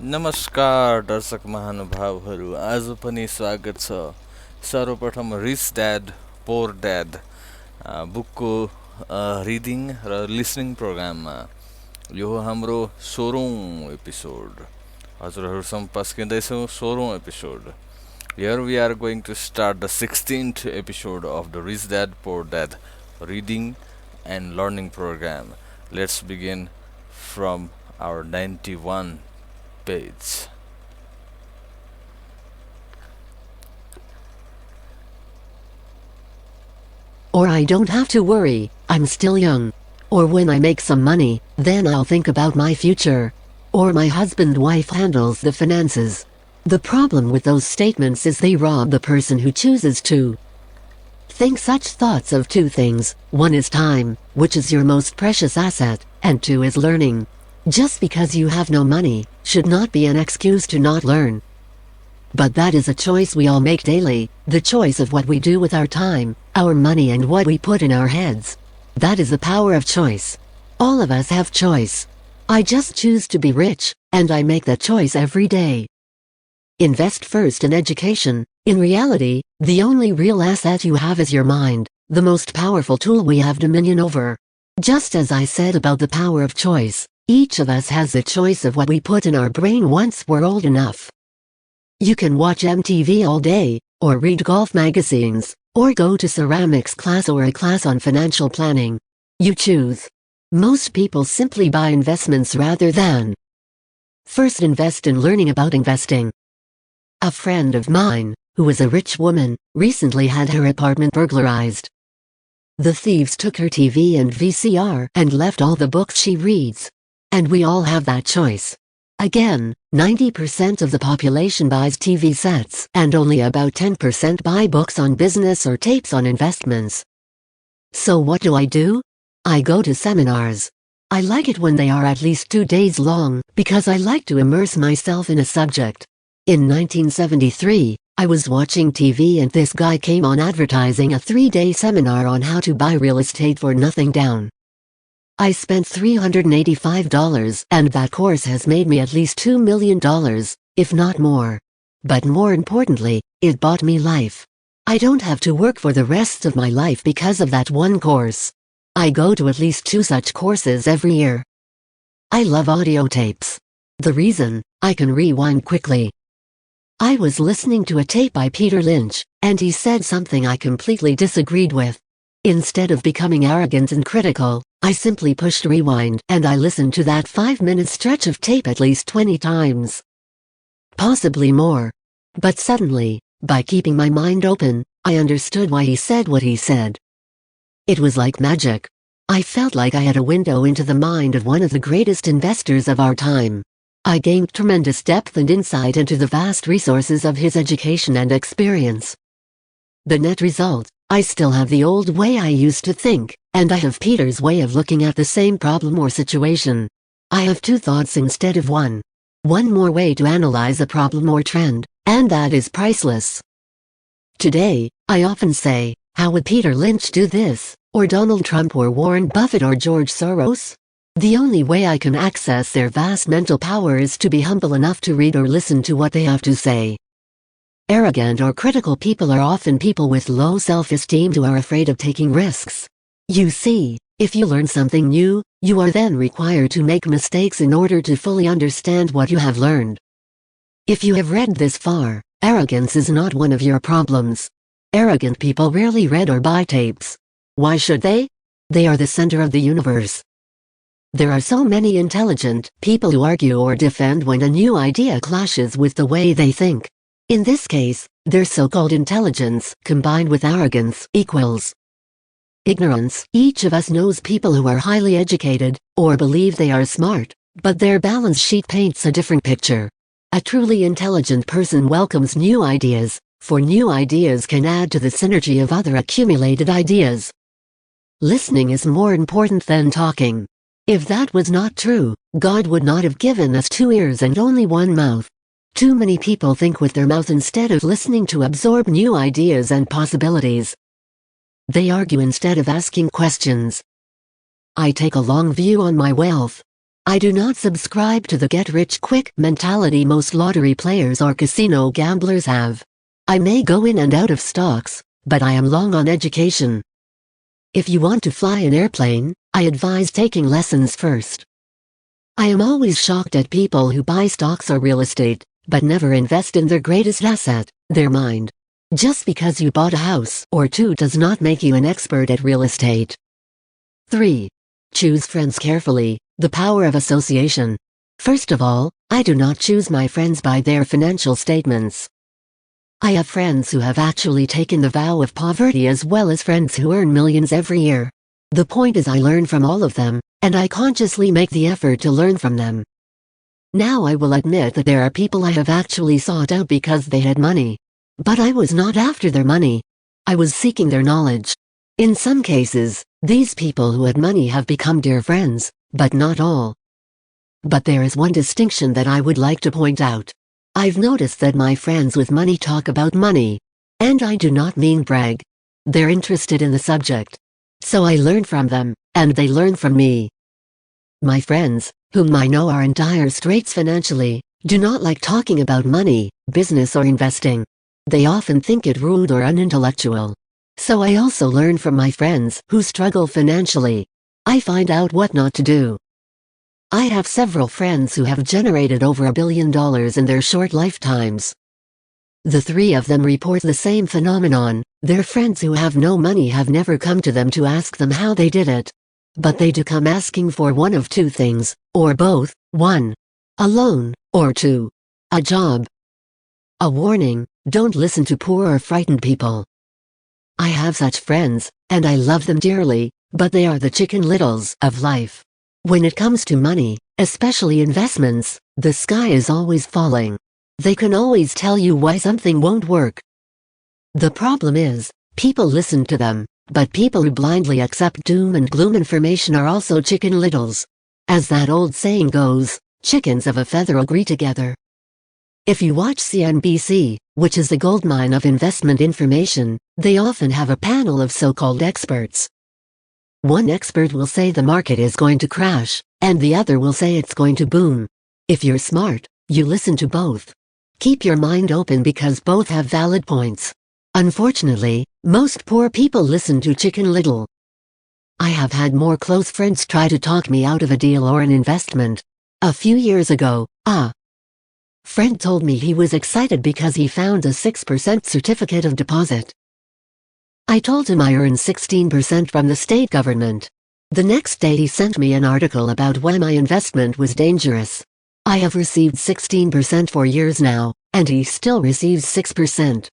नमस्कार दर्शक महानुभावहरू, आज पनि स्वागत छ सर्वप्रथम रिच ड्याड पोर ड्याड बुकको रिडिङ र लिसनिङ प्रोग्राममा। यो हो हाम्रो 16औं एपिसोड। हजुरहरूसम्म पस्किँदैछौँ 16औं episode. Here we are going to start the 16th episode of the Rich Dad Poor Dad reading and learning program. Let's begin from our 91 page. Or I don't have to worry, I'm still young. Or when I make some money, then I'll think about my future. Or my husband-wife handles the finances. The problem with those statements is they rob the person who chooses to think such thoughts of two things. One is time, which is your most precious asset, and two is learning. Just because you have no money, should not be an excuse to not learn. But that is a choice we all make daily, the choice of what we do with our time, our money and what we put in our heads. That is the power of choice. All of us have choice. I just choose to be rich, and I make that choice every day. Invest first in education. In reality, the only real asset you have is your mind, the most powerful tool we have dominion over. Just as I said about the power of choice, each of us has the choice of what we put in our brain once we're old enough. You can watch MTV all day, or read golf magazines, or go to ceramics class or a class on financial planning. You choose. Most people simply buy investments rather than first invest in learning about investing. A friend of mine, who was a rich woman, recently had her apartment burglarized. The thieves took her TV and VCR and left all the books she reads. And we all have that choice. Again, 90% of the population buys TV sets, and only about 10% buy books on business or tapes on investments. So what do? I go to seminars. I like it when they are at least 2 days long, because I like to immerse myself in a subject. In 1973, I was watching TV and this guy came on advertising a 3-day seminar on how to buy real estate for nothing down. I spent $385, and that course has made me at least $2 million, if not more. But more importantly, it bought me life. I don't have to work for the rest of my life because of that one course. I go to at least 2 such courses every year. I love audio tapes. The reason, I can rewind quickly. I was listening to a tape by Peter Lynch, and he said something I completely disagreed with. Instead of becoming arrogant and critical, I simply pushed rewind and I listened to that 5-minute stretch of tape at least 20 times. Possibly more. But suddenly, by keeping my mind open, I understood why he said what he said. It was like magic. I felt like I had a window into the mind of one of the greatest investors of our time. I gained tremendous depth and insight into the vast resources of his education and experience. The net result, I still have the old way I used to think, and I have Peter's way of looking at the same problem or situation. I have 2 thoughts instead of one. One more way to analyze a problem or trend, and that is priceless. Today, I often say, how would Peter Lynch do this, or Donald Trump or Warren Buffett or George Soros? The only way I can access their vast mental power is to be humble enough to read or listen to what they have to say. Arrogant or critical people are often people with low self-esteem who are afraid of taking risks. You see, if you learn something new, you are then required to make mistakes in order to fully understand what you have learned. If you have read this far, arrogance is not one of your problems. Arrogant people rarely read or buy tapes. Why should they? They are the center of the universe. There are so many intelligent people who argue or defend when a new idea clashes with the way they think. In this case, their so-called intelligence, combined with arrogance, equals ignorance. Each of us knows people who are highly educated, or believe they are smart, but their balance sheet paints a different picture. A truly intelligent person welcomes new ideas, for new ideas can add to the synergy of other accumulated ideas. Listening is more important than talking. If that was not true, God would not have given us 2 ears and only 1 mouth. Too many people think with their mouth instead of listening to absorb new ideas and possibilities. They argue instead of asking questions. I take a long view on my wealth. I do not subscribe to the get-rich-quick mentality most lottery players or casino gamblers have. I may go in and out of stocks, but I am long on education. If you want to fly an airplane, I advise taking lessons first. I am always shocked at people who buy stocks or real estate, but never invest in their greatest asset, their mind. Just because you bought a house or two does not make you an expert at real estate. 3. Choose friends carefully, the power of association. First of all, I do not choose my friends by their financial statements. I have friends who have actually taken the vow of poverty as well as friends who earn millions every year. The point is I learn from all of them, and I consciously make the effort to learn from them. Now I will admit that there are people I have actually sought out because they had money. But I was not after their money. I was seeking their knowledge. In some cases, these people who had money have become dear friends, but not all. But there is one distinction that I would like to point out. I've noticed that my friends with money talk about money. And I do not mean brag. They're interested in the subject. So I learn from them, and they learn from me. My friends, whom I know are in dire straits financially, do not like talking about money, business or investing. They often think it rude or unintellectual. So I also learn from my friends who struggle financially. I find out what not to do. I have several friends who have generated over $1 billion in their short lifetimes. The three of them report the same phenomenon. Their friends who have no money have never come to them to ask them how they did it. But they do come asking for one of two things, or both: 1. A loan, or 2. A job. A warning: don't listen to poor or frightened people. I have such friends, and I love them dearly, but they are the Chicken Littles of life. When it comes to money, especially investments, the sky is always falling. They can always tell you why something won't work. The problem is, people listen to them, but people who blindly accept doom and gloom information are also chicken littles. As that old saying goes, chickens of a feather agree together. If you watch CNBC, which is a goldmine of investment information, they often have a panel of so-called experts. One expert will say the market is going to crash, and the other will say it's going to boom. If you're smart, you listen to both. Keep your mind open because both have valid points. Unfortunately, most poor people listen to Chicken Little. I have had more close friends try to talk me out of a deal or an investment. A few years ago, a friend told me he was excited because he found a 6% certificate of deposit. I told him I earned 16% from the state government. The next day he sent me an article about why my investment was dangerous. I have received 16% for years now, and he still receives 6%.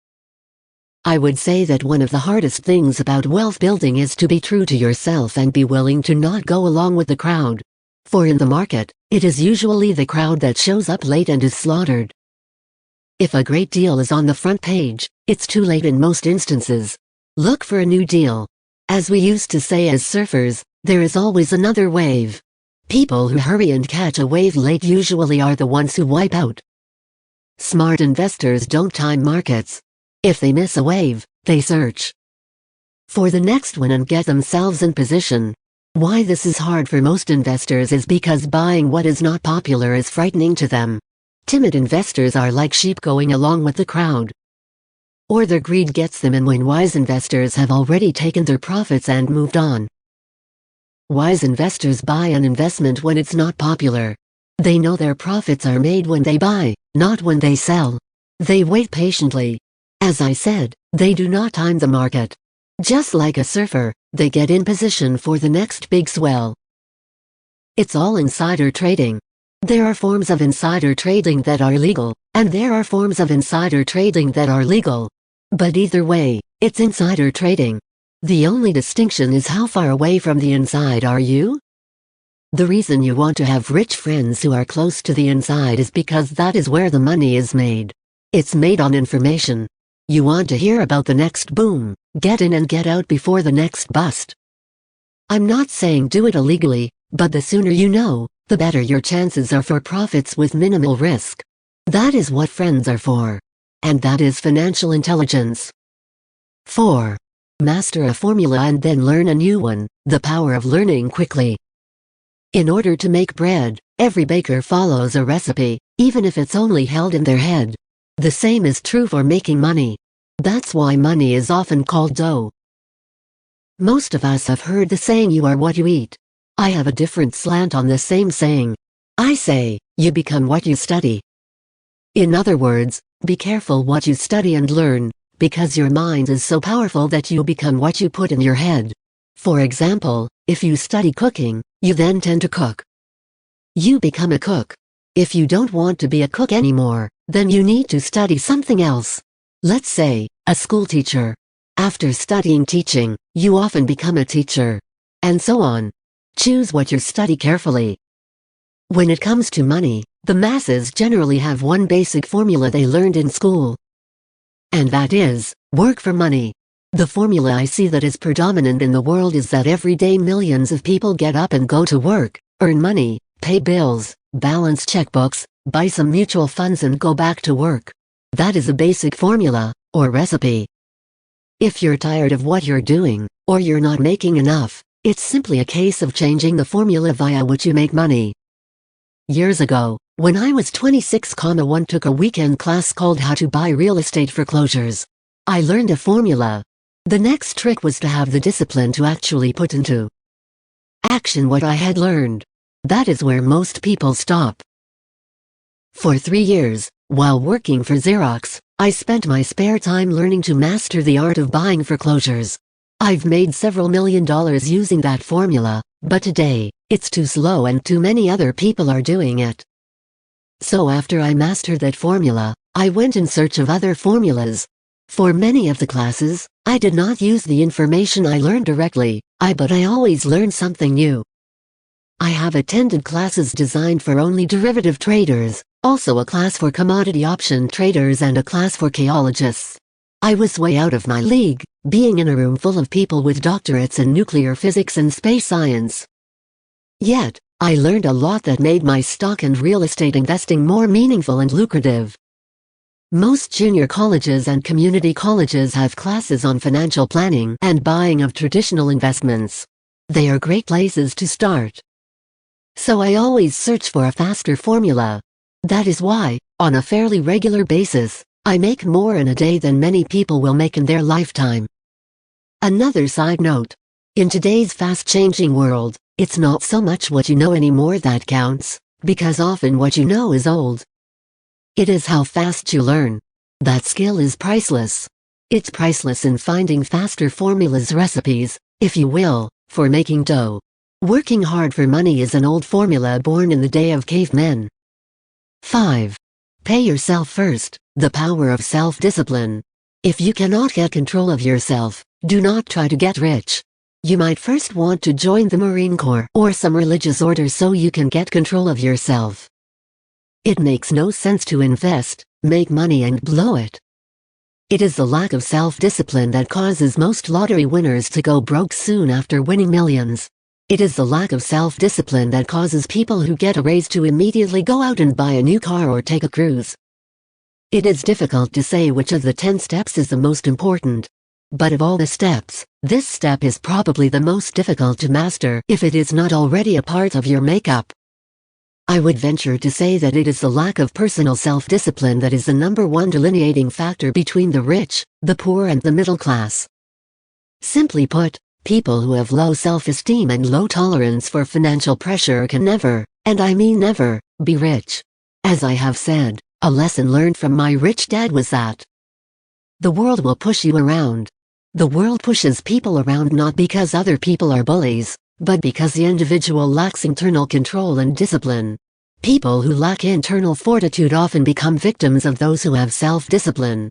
I would say that one of the hardest things about wealth building is to be true to yourself and be willing to not go along with the crowd. For in the market, it is usually the crowd that shows up late and is slaughtered. If a great deal is on the front page, it's too late in most instances. Look for a new deal. As we used to say as surfers, there is always another wave. People who hurry and catch a wave late usually are the ones who wipe out. Smart investors don't time markets. If they miss a wave, they search for the next one and get themselves in position. Why this is hard for most investors is because buying what is not popular is frightening to them. Timid investors are like sheep going along with the crowd. Or their greed gets them in when wise investors have already taken their profits and moved on. Wise investors buy an investment when it's not popular. They know their profits are made when they buy, not when they sell. They wait patiently. As I said, they do not time the market. Just like a surfer, they get in position for the next big swell. It's all insider trading. There are forms of insider trading that are legal, and there are forms of insider trading that are legal. But either way, it's insider trading. The only distinction is how far away from the inside are you? The reason you want to have rich friends who are close to the inside is because that is where the money is made. It's made on information. You want to hear about the next boom, get in and get out before the next bust. I'm not saying do it illegally, but the sooner you know, the better your chances are for profits with minimal risk. That is what friends are for. And that is financial intelligence. 4. Master a formula and then learn a new one, the power of learning quickly. In order to make bread, every baker follows a recipe, even if it's only held in their head. The same is true for making money. That's why money is often called dough. Most of us have heard the saying, you are what you eat. I have a different slant on the same saying. I say, you become what you study. In other words, be careful what you study and learn, because your mind is so powerful that you become what you put in your head. For example, if you study cooking, you then tend to cook. You become a cook. If you don't want to be a cook anymore, then you need to study something else. Let's say, a school teacher. After studying teaching, you often become a teacher. And so on. Choose what you study carefully. When it comes to money, the masses generally have one basic formula they learned in school. And that is, work for money. The formula I see that is predominant in the world is that every day millions of people get up and go to work, earn money, pay bills, balance checkbooks, buy some mutual funds and go back to work. That is a basic formula, or recipe. If you're tired of what you're doing, or you're not making enough, it's simply a case of changing the formula via which you make money. Years ago, when I was 26,1 took a weekend class called How to Buy Real Estate Foreclosures. I learned a formula. The next trick was to have the discipline to actually put into action what I had learned. That is where most people stop. For 3 years, while working for Xerox, I spent my spare time learning to master the art of buying foreclosures. I've made several $1,000,000 using that formula, but today, it's too slow and too many other people are doing it. So after I mastered that formula, I went in search of other formulas. For many of the classes, I did not use the information I learned directly, but I always learned something new. I have attended classes designed for only derivative traders, also a class for commodity option traders and a class for chaologists. I was way out of my league, being in a room full of people with doctorates in nuclear physics and space science. Yet, I learned a lot that made my stock and real estate investing more meaningful and lucrative. Most junior colleges and community colleges have classes on financial planning and buying of traditional investments. They are great places to start. So I always search for a faster formula. That is why, on a fairly regular basis, I make more in a day than many people will make in their lifetime. Another side note. In today's fast-changing world, it's not so much what you know anymore that counts, because often what you know is old. It is how fast you learn. That skill is priceless. It's priceless in finding faster formulas, recipes, if you will, for making dough. Working hard for money is an old formula born in the day of cavemen. 5. Pay yourself first, the power of self-discipline. If you cannot get control of yourself, do not try to get rich. You might first want to join the Marine Corps or some religious order so you can get control of yourself. It makes no sense to invest, make money and blow it. It is the lack of self-discipline that causes most lottery winners to go broke soon after winning millions. It is the lack of self-discipline that causes people who get a raise to immediately go out and buy a new car or take a cruise. It is difficult to say which of the 10 steps is the most important. But of all the steps, this step is probably the most difficult to master if it is not already a part of your makeup. I would venture to say that it is the lack of personal self-discipline that is the #1 delineating factor between the rich, the poor and the middle class. Simply put, people who have low self-esteem and low tolerance for financial pressure can never, and I mean never, be rich. As I have said, a lesson learned from my rich dad was that the world will push you around. The world pushes people around not because other people are bullies, but because the individual lacks internal control and discipline. People who lack internal fortitude often become victims of those who have self-discipline.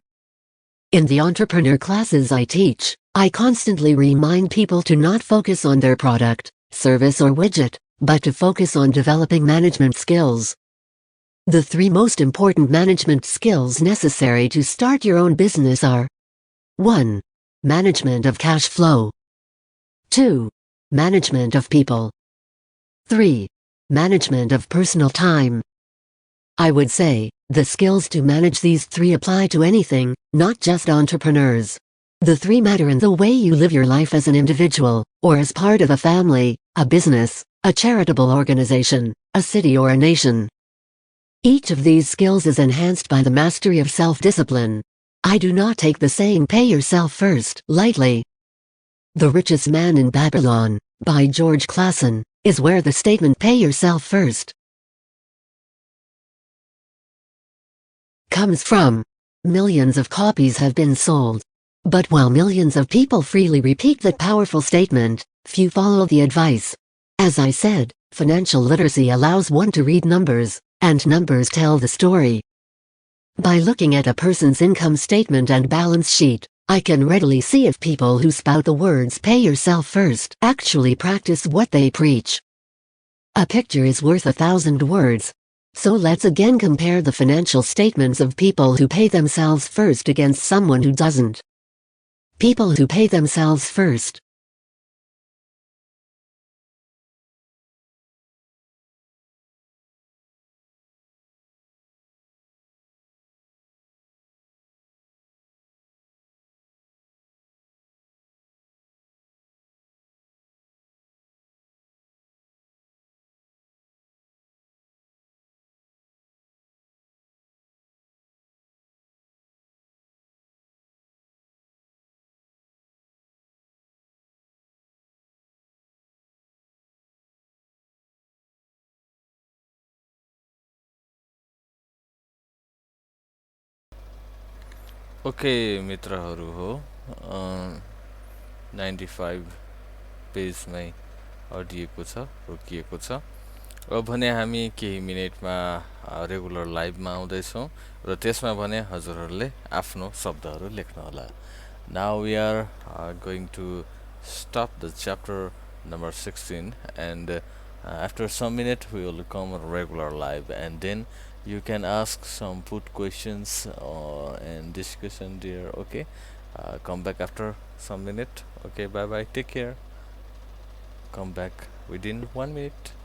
In the entrepreneur classes I teach, I constantly remind people to not focus on their product, service or widget, but to focus on developing management skills. The 3 most important management skills necessary to start your own business are: 1. Management of cash flow. 2. Management of people. 3. Management of personal time. I would say, the skills to manage these 3 apply to anything, not just entrepreneurs. The 3 matter in the way you live your life as an individual, or as part of a family, a business, a charitable organization, a city or a nation. Each of these skills is enhanced by the mastery of self-discipline. I do not take the saying "pay yourself first" lightly. The Richest Man in Babylon, by George Clason, is where the statement "pay yourself first" comes from. Millions of copies have been sold. But while millions of people freely repeat that powerful statement, few follow the advice. As I said, financial literacy allows one to read numbers, and numbers tell the story. By looking at a person's income statement and balance sheet, I can readily see if people who spout the words "pay yourself first" actually practice what they preach. A picture is worth 1,000 words. So let's again compare the financial statements of people who pay themselves first against someone who doesn't. People who pay themselves first. Okay मित्रहरू हो 95 पेजमै अडिएको छ, रोकिएको छ। अब भने हामी केही मिनेटमा regular लाइभमा आउँदैछौँ र त्यसमा भने हजुरहरूले आफ्नो शब्दहरू लेख्नुहोला। Now we are going to stop the chapter number 16, and after some minute we will come regular live, and then you can ask some put questions and discussion there. Okay, come back after some minute. Okay, bye bye, take care, come back within 1 minute.